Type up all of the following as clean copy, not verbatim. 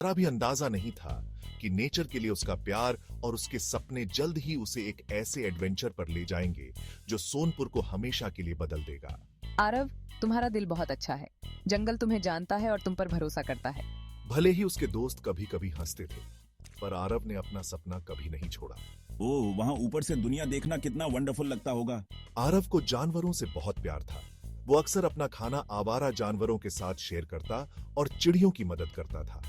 जरा भी अंदाजा नहीं था कि नेचर के लिए उसका प्यार और उसके सपने जल्द ही उसे एक ऐसे एडवेंचर पर ले जाएंगे जो सोनपुर को हमेशा के लिए बदल देगा। आरव, तुम्हारा दिल बहुत अच्छा है। जंगल तुम्हें जानता है और तुम पर भरोसा करता है। भले ही उसके दोस्त कभी कभी हंसते थे, पर आरव ने अपना सपना कभी नहीं छोड़ा। ओह, वहाँ ऊपर से दुनिया देखना कितना वंडरफुल लगता होगा। आरव को जानवरों से बहुत प्यार था। वो अक्सर अपना खाना आवारा जानवरों के साथ शेयर करता और चिड़ियों की मदद करता था।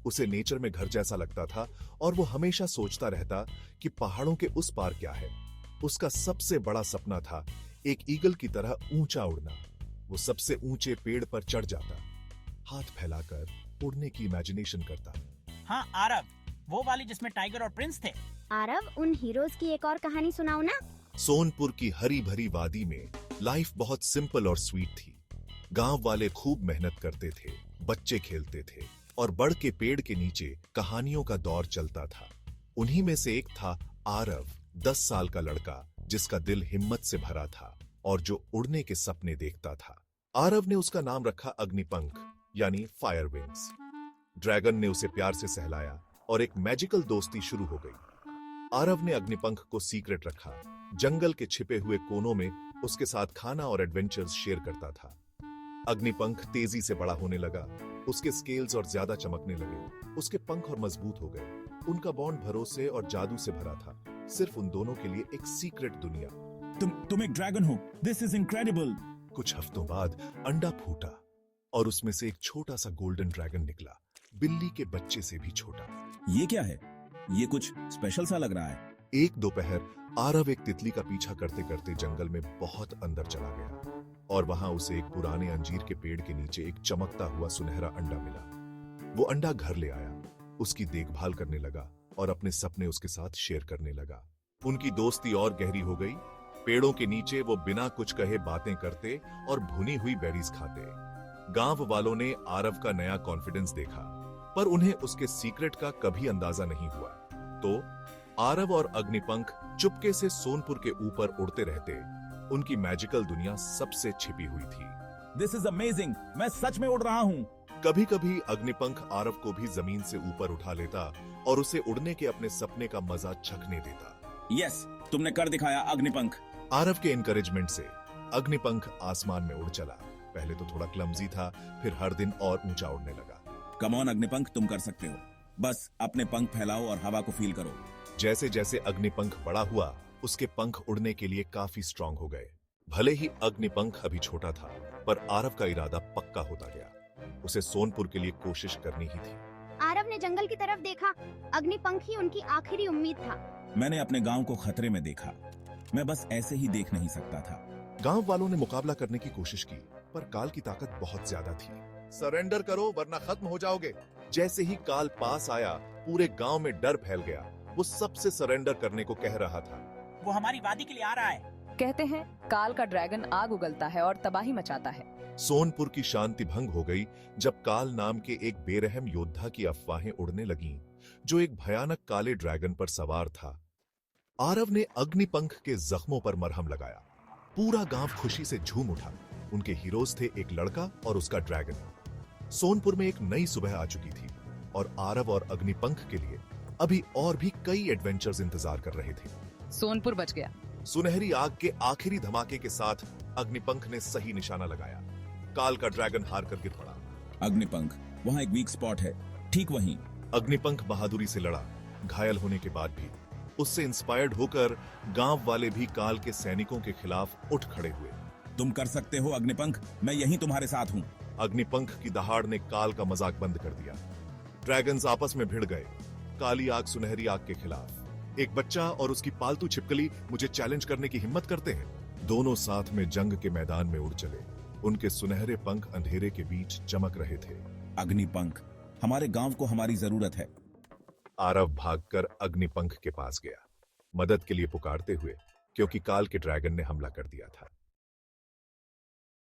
उसे नेचर में घर जैसा लगता था और वो हमेशा सोचता रहता कि पहाड़ों के उस पार क्या है। उसका सबसे बड़ा सपना था एक ईगल की तरह ऊंचा उड़ना। वो सबसे ऊंचे पेड़ पर चढ़ जाता, हाथ फैलाकर उड़ने की इमेजिनेशन करता। हाँ आरव, वो वाली जिसमें टाइगर और प्रिंस थे। आरव, उन हीरोज की एक और कहानी सुनाओ ना। सोनपुर की हरी भरी वादी में लाइफ बहुत सिंपल और स्वीट थी। गांव वाले खूब मेहनत करते थे, बच्चे खेलते थे और बड़ के पेड़ के नीचे कहानियों का दौर चलता था। उन्हीं में से एक था आरव, 10 साल का लड़का जिसका दिल हिम्मत से भरा था और जो उड़ने के सपने देखता था। आरव ने उसका नाम रखा अग्निपंख, यानी फायर विंग्स। ड्रैगन ने उसे प्यार से सहलाया और एक मैजिकल दोस्ती शुरू हो गई। आरव ने अग्निपंख को सीक्रेट रखा। जंगल के छिपे हुए कोनों में उसके साथ खाना और एडवेंचर्स शेयर करता था। अग्निपंख तेजी से बड़ा होने लगा। उसके स्केल्स और ज्यादा चमकने लगे। उसके पंख और मजबूत हो गए। उनका बॉन्ड भरोसे और जादू से भरा था। सिर्फ उन दोनों के लिए एक सीक्रेट दुनिया। तुम एक ड्रैगन हो। This is incredible. कुछ हफ्तों बाद अंडा फूटा और उसमें से एक छोटा सा गोल्डन ड्रैगन निकला, बिल्ली के बच्चे से भी छोटा। ये क्या है? ये कुछ स्पेशल सा लग रहा है। एक दोपहर आरव एक तितली का पीछा करते करते जंगल में बहुत अंदर चला गया और वहां उसे एक पुराने अंजीर के पेड़ के नीचे एक चमकता हुआ सुनहरा अंडा मिला। वो अंडा घर ले आया, उसकी देखभाल करने लगा और अपने सपने उसके साथ शेयर करने लगा। उनकी दोस्ती और गहरी हो गई। पेड़ों के नीचे वो बिना कुछ कहे बातें करते और भुनी हुई बेरीज खाते। गांव वालों ने आरव का नया कॉन्फिडेंस देखा, पर उन्हें उसके सीक्रेट का कभी अंदाजा नहीं हुआ। तो आरव और अग्निपंख चुपके से सोनपुर के ऊपर उड़ते रहते। उनकी मैजिकल दुनिया सबसे छिपी हुई थी। This is amazing. मैं सच में उड़ रहा हूँ। कभी कभी अग्निपंख आरव को भी जमीन से ऊपर उठा लेता और उसे उड़ने के अपने सपने का मजा चखने देता। यस, तुमने कर दिखाया अग्निपंख। आरव के एनकरेजमेंट से अग्निपंख आसमान में उड़ चला। पहले तो थोड़ा क्लमजी था, फिर हर दिन और ऊंचा उड़ने लगा। कम ऑन अग्निपंख, तुम कर सकते हो। बस अपने पंख फैलाओ और हवा को फील करो। जैसे जैसे अग्निपंख बड़ा हुआ, उसके पंख उड़ने के लिए काफी स्ट्रांग हो गए। भले ही अग्निपंख अभी छोटा था, पर आरव का इरादा पक्का होता गया। उसे सोनपुर के लिए कोशिश करनी ही थी। आरव ने जंगल की तरफ देखा। अग्निपंख ही उनकी आखिरी उम्मीद था। मैंने अपने गांव को खतरे में देखा। मैं बस ऐसे ही देख नहीं सकता था। गांव वालों ने मुकाबला करने की कोशिश की, पर काल की ताकत बहुत ज्यादा थी। सरेंडर करो वरना खत्म हो जाओगे। जैसे ही काल पास आया, पूरे गांव में डर फैल गया। वो सबसे सरेंडर करने को कह रहा था। वो हमारी वादी के लिए आ रहा है। कहते हैं काल का ड्रैगन आग उगलता है और तबाही मचाता है। सोनपुर की शांति भंग हो गई जब काल नाम के एक बेरहम योद्धा की अफवाहें उड़ने लगीं, जो एक भयानक काले ड्रैगन पर सवार था। आरव ने अग्निपंख के जख्मों पर मरहम लगाया। पूरा गांव खुशी से झूम उठा। उनके हीरोज थे एक लड़का और उसका ड्रैगन। सोनपुर में एक नई सुबह आ चुकी थी और आरव और अग्निपंख के लिए अभी और भी कई एडवेंचर्स इंतजार कर रहे थे। सोनपुर बच गया। सुनहरी आग के आखिरी धमाके के साथ अग्निपंख ने सही निशाना लगाया। काल का ड्रैगन हार कर गिर पड़ा। अग्निपंख, वहाँ एक वीक स्पॉट है, ठीक वहीं। अग्निपंख बहादुरी से लड़ा। घायल होने के बाद भी उससे इंस्पायर्ड होकर गांव वाले भी काल के सैनिकों के खिलाफ उठ खड़े हुए। तुम कर सकते हो अग्निपंख, मैं यहीं तुम्हारे साथ हूँ। अग्निपंख की दहाड़ ने काल का मजाक बंद कर दिया। ड्रैगन्स आपस में भिड़ गए, काली आग सुनहरी आग के खिलाफ। एक बच्चा और उसकी पालतू छिपकली मुझे चैलेंज करने की हिम्मत करते हैं। दोनों साथ में जंग के मैदान में उड़ चले। उनके सुनहरे पंख अंधेरे के बीच चमक रहे थे। अग्निपंख, हमारे गांव को हमारी जरूरत है। आरव भागकर अग्निपंख के पास गया, मदद के लिए पुकारते हुए, क्योंकि काल के ड्रैगन ने हमला कर दिया था।